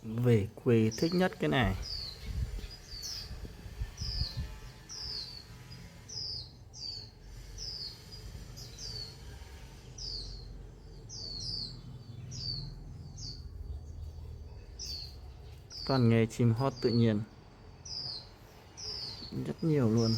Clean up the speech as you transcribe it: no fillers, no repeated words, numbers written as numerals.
Về quê thích nhất cái này. Toàn nghề chim hót tự nhiên rất nhiều luôn.